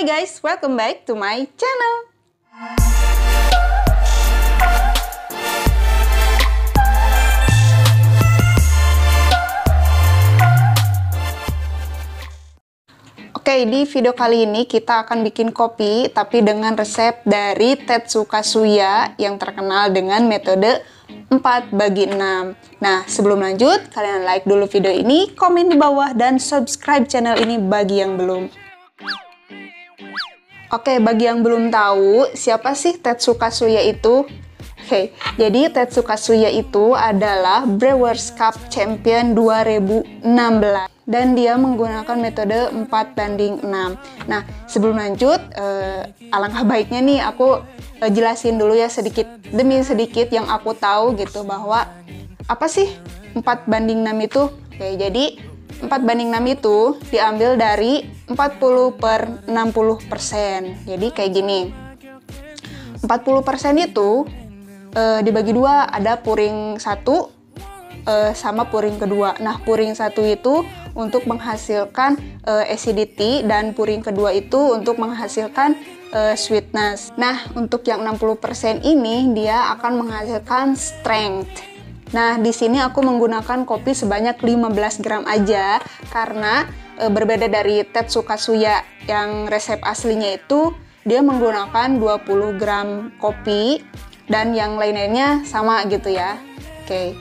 Hai guys, welcome back to my channel. Oke, di video kali ini kita akan bikin kopi tapi dengan resep dari Tetsuka Suya yang terkenal dengan metode 4/6. Nah, sebelum lanjut, kalian like dulu video ini, komen di bawah, dan subscribe channel ini bagi yang belum. Oke, bagi yang belum tahu, siapa sih Tetsuka Suya itu? Oke, jadi Tetsuka Suya itu adalah Brewers Cup Champion 2016. Dan dia menggunakan metode 4/6. Nah, sebelum lanjut, alangkah baiknya nih aku jelasin dulu ya sedikit demi sedikit yang aku tahu gitu, bahwa apa sih 4/6 itu? Oke, jadi 4/6 itu diambil dari 40/60%. Jadi kayak gini. 40% itu dibagi dua, ada puring 1 sama puring kedua. Nah, puring 1 itu untuk menghasilkan acidity dan puring kedua itu untuk menghasilkan sweetness. Nah, untuk yang 60% ini dia akan menghasilkan strength. Nah, di sini aku menggunakan kopi sebanyak 15 gram aja karena berbeda dari Tetsuka Suya yang resep aslinya itu dia menggunakan 20 gram kopi dan yang lain-lainnya sama gitu ya. Oke.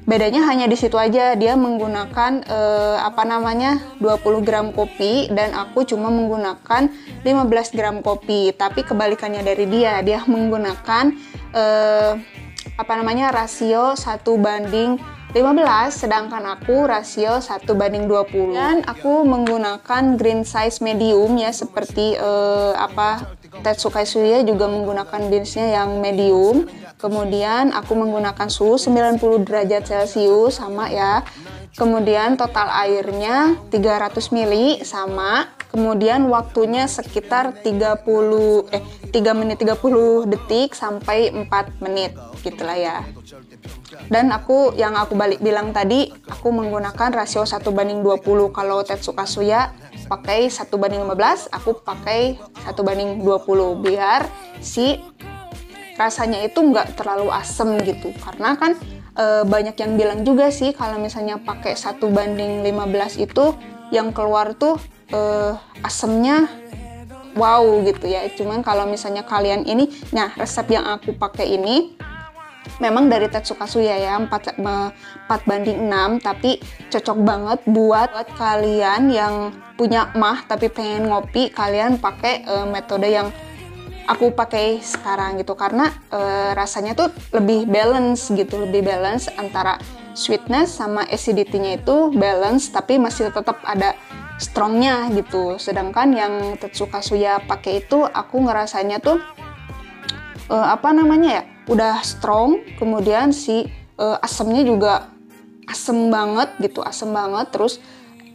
Bedanya hanya di situ aja, dia menggunakan 20 gram kopi dan aku cuma menggunakan 15 gram kopi. Tapi kebalikannya dari dia menggunakan rasio 1/15, sedangkan aku rasio 1/20. Dan aku menggunakan green size medium ya, seperti Tetsuka Suya juga menggunakan beansnya yang medium. Kemudian aku menggunakan suhu 90 derajat Celcius sama ya. Kemudian total airnya 300 ml sama. Kemudian waktunya sekitar 3 menit 30 detik sampai 4 menit gitulah ya. Dan aku balik bilang tadi, aku menggunakan rasio 1/20. Kalau Tetsuka Suya pakai 1/15, aku pakai 1/20 biar si rasanya itu nggak terlalu asem gitu. Karena kan banyak yang bilang juga sih kalau misalnya pakai 1/15 itu yang keluar tuh asemnya wow gitu ya. Cuman kalau misalnya kalian ini, nah resep yang aku pakai ini memang dari Tetsuka Suya ya, 4/6, tapi cocok banget buat kalian yang punya mah tapi pengen ngopi, kalian pakai metode yang aku pakai sekarang gitu, karena rasanya tuh lebih balance gitu, lebih balance antara sweetness sama acidity-nya itu balance, tapi masih tetap ada strongnya gitu. Sedangkan yang Tetsuka Suya pakai itu aku ngerasanya tuh udah strong, kemudian si asemnya juga asem banget gitu, asem banget, terus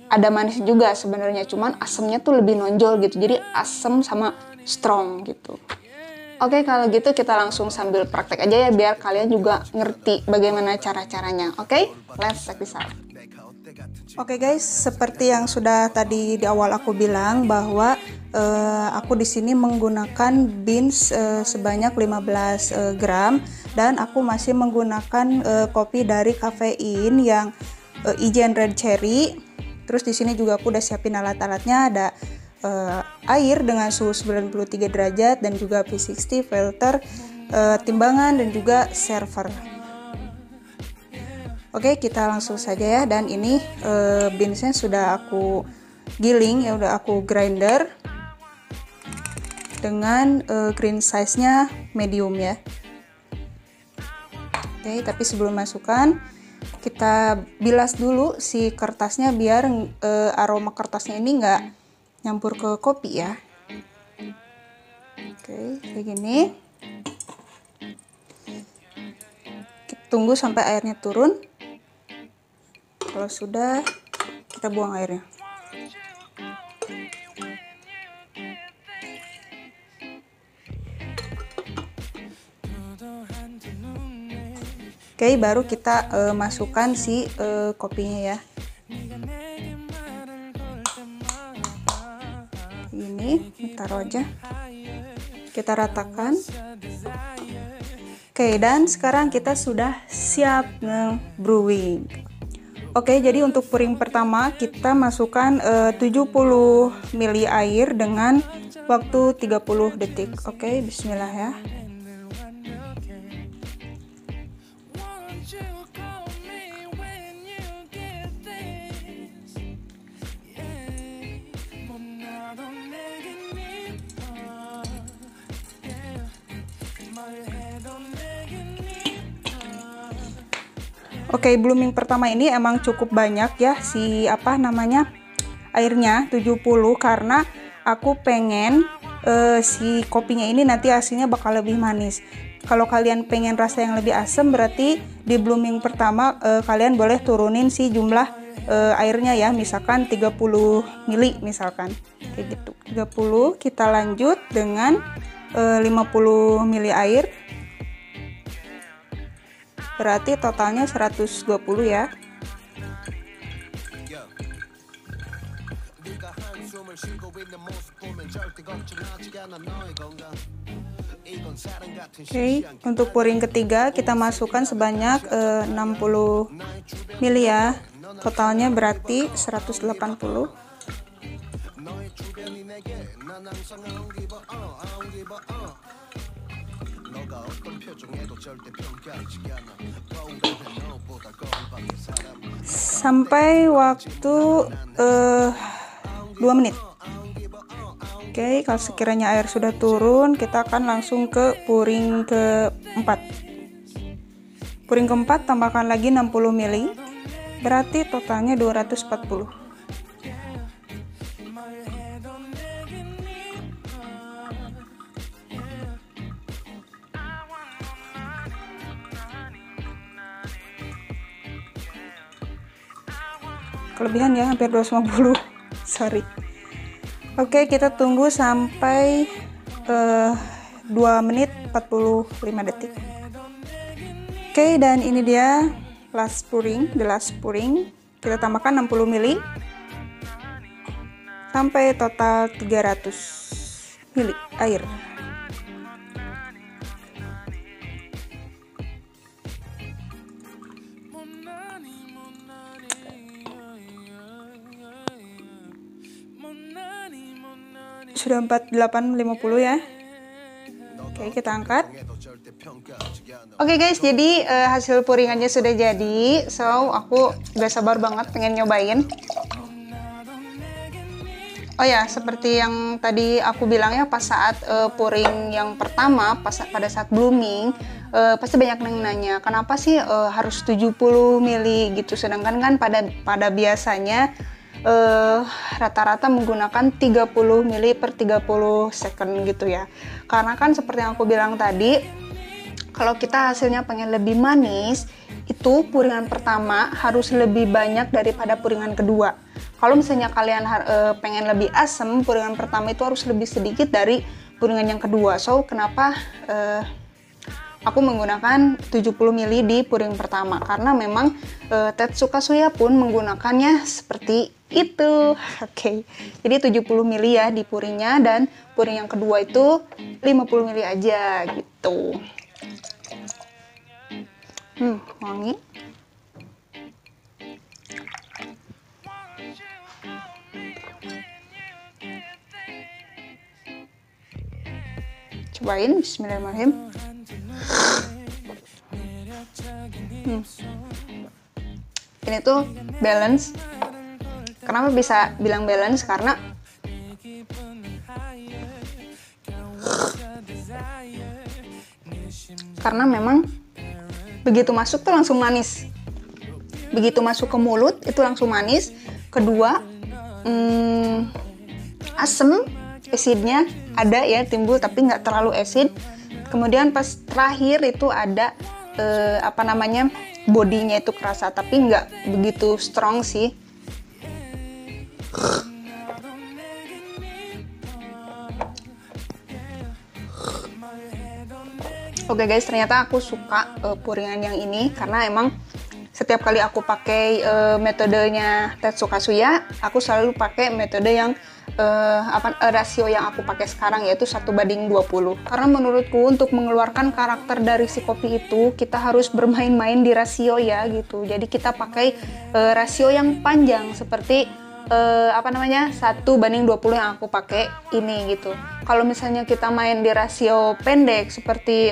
ada manis juga sebenarnya, cuman asemnya tuh lebih nonjol gitu, jadi asem sama strong gitu. Oke, kalau gitu kita langsung sambil praktek aja ya, biar kalian juga ngerti bagaimana cara-caranya. Oke, let's check this out. Oke guys, seperti yang sudah tadi di awal aku bilang bahwa aku di sini menggunakan beans sebanyak 15 gram dan aku masih menggunakan kopi dari kafein yang Ijen Red Cherry. Terus di sini juga aku udah siapin alat-alatnya, ada air dengan suhu 93 derajat dan juga V60 filter, timbangan dan juga server. Oke, kita langsung saja ya. Dan ini beansnya sudah aku giling ya, udah aku grinder dengan green size-nya medium ya. Oke, tapi sebelum masukkan kita bilas dulu si kertasnya biar aroma kertasnya ini nggak nyampur ke kopi ya. Oke, kayak gini. Kita tunggu sampai airnya turun. Kalau sudah, kita buang airnya. Oke, baru kita masukkan si kopinya ya. Ini taruh aja. Kita ratakan. Oke, dan sekarang kita sudah siap nge-brewing. Oke, jadi untuk pouring pertama kita masukkan 70 ml air dengan waktu 30 detik. Oke, bismillah ya. Oke, blooming pertama ini emang cukup banyak ya si airnya 70, karena aku pengen si kopinya ini nanti hasilnya bakal lebih manis. Kalau kalian pengen rasa yang lebih asam, berarti di blooming pertama kalian boleh turunin si jumlah airnya ya, misalkan 30 ml misalkan kayak gitu. 30, kita lanjut dengan 50 ml air. Berarti totalnya 120 ya. Oke, untuk pouring ketiga kita masukkan sebanyak 60 ml ya. Totalnya berarti 180. Sampai waktu 2 menit. Oke, kalau sekiranya air sudah turun, kita akan langsung ke pouring keempat. Pouring keempat tambahkan lagi 60 ml, berarti totalnya 240. Kelebihan ya, hampir 250. Sorry. Oke, kita tunggu sampai 2 menit 45 detik. Oke, dan ini dia last pouring, the last pouring. Kita tambahkan 60 ml sampai total 300 ml air. Sudah 4850 ya. Oke, kita angkat. Oke guys, jadi hasil pouringannya sudah jadi. So, aku gak sabar banget pengen nyobain. Oh ya, seperti yang tadi aku bilang ya, pas saat pouring yang pertama, pada saat blooming, pasti banyak yang nanya, kenapa sih harus 70 ml gitu, sedangkan kan pada biasanya rata-rata menggunakan 30 ml per 30 second gitu ya. Karena kan seperti yang aku bilang tadi, kalau kita hasilnya pengen lebih manis, itu pouringan pertama harus lebih banyak daripada pouringan kedua. Kalau misalnya kalian pengen lebih asam, pouringan pertama itu harus lebih sedikit dari pouringan yang kedua. So, kenapa aku menggunakan 70 ml di pouring pertama? Karena memang Tetsuka Suya pun menggunakannya seperti itu. Oke. Jadi 70 ml ya di pouringnya, dan pouring yang kedua itu 50 ml aja gitu. Wangi. Cobain, bismillahirrahmanirrahim. Ini tuh balance. Kenapa bisa bilang balance? Karena memang begitu masuk tuh langsung manis. Begitu masuk ke mulut itu langsung manis. Kedua, asem, asidnya ada ya, timbul tapi nggak terlalu asid. Kemudian pas terakhir itu ada bodinya itu kerasa, tapi nggak begitu strong sih. Oke guys, ternyata aku suka pouringan yang ini, karena emang setiap kali aku pakai metodenya Tetsuka Suya, aku selalu pakai metode yang rasio yang aku pakai sekarang, yaitu 1:20. Karena menurutku untuk mengeluarkan karakter dari si kopi itu kita harus bermain-main di rasio ya gitu. Jadi kita pakai rasio yang panjang seperti 1:20 yang aku pakai ini gitu. Kalau misalnya kita main di rasio pendek seperti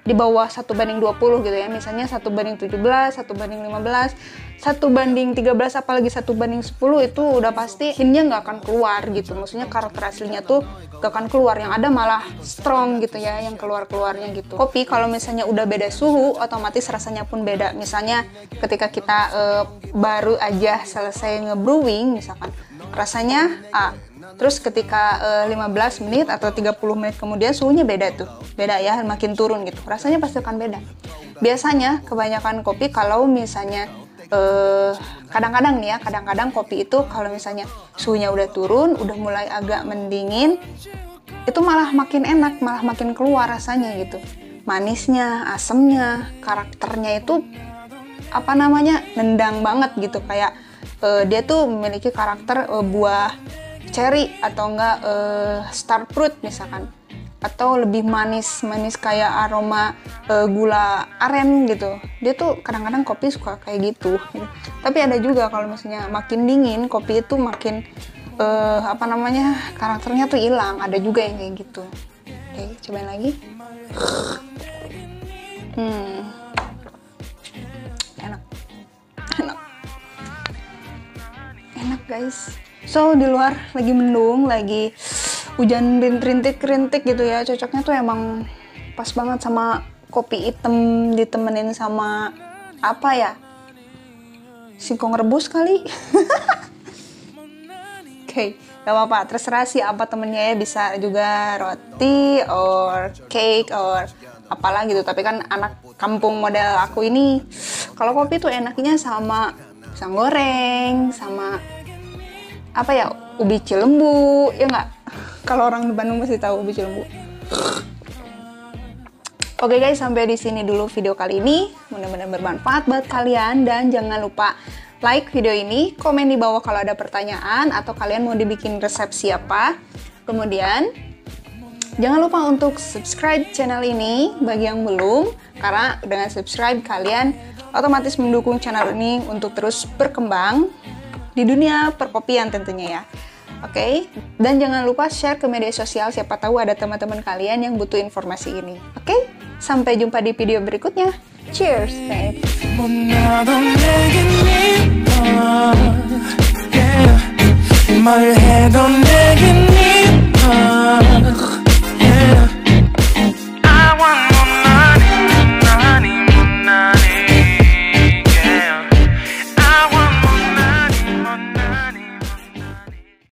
di bawah 1:20 gitu ya, misalnya 1:17, 1:15, 1:13, apalagi 1:10, itu udah pasti hinnya nggak akan keluar gitu. Maksudnya karakter aslinya tuh nggak akan keluar, yang ada malah strong gitu ya, yang keluarnya gitu. Kopi kalau misalnya udah beda suhu, otomatis rasanya pun beda. Misalnya ketika kita baru aja selesai ngebrewing misalkan, rasanya A. Terus ketika 15 menit atau 30 menit kemudian suhunya beda tuh. Beda ya, makin turun gitu. Rasanya pasti akan beda. Biasanya kebanyakan kopi kalau misalnya kadang-kadang nih ya, kadang-kadang kopi itu kalau misalnya suhunya udah turun, udah mulai agak mendingin, itu malah makin enak, malah makin keluar rasanya gitu. Manisnya, asemnya, karakternya itu nendang banget gitu, kayak dia tuh memiliki karakter buah cherry atau enggak star fruit misalkan, atau lebih manis kayak aroma gula aren gitu. Dia tuh kadang-kadang kopi suka kayak gitu. Tapi ada juga kalau misalnya makin dingin kopi itu makin karakternya tuh hilang. Ada juga yang kayak gitu. Oke, cobain lagi. Enak guys. So di luar lagi mendung, lagi hujan rintik-rintik gitu ya. Cocoknya tuh emang pas banget sama kopi hitam ditemenin sama singkong rebus kali. Oke, gak apa-apa, terserah sih apa temennya ya, bisa juga roti or cake or apalah gitu. Tapi kan anak kampung model aku ini, kalau kopi tuh enaknya sama pisang goreng, sama ubi cilembu, ya nggak? Kalau orang di Bandung pasti tahu ubi cilembu. Oke guys, sampai di sini dulu video kali ini. Mudah-mudahan bermanfaat buat kalian, dan jangan lupa like video ini, komen di bawah kalau ada pertanyaan atau kalian mau dibikin resep siapa. Kemudian jangan lupa untuk subscribe channel ini bagi yang belum, karena dengan subscribe kalian otomatis mendukung channel ini untuk terus berkembang di dunia perkopian tentunya ya. Oke, dan jangan lupa share ke media sosial, siapa tahu ada teman-teman kalian yang butuh informasi ini. Oke, sampai jumpa di video berikutnya. Cheers, guys.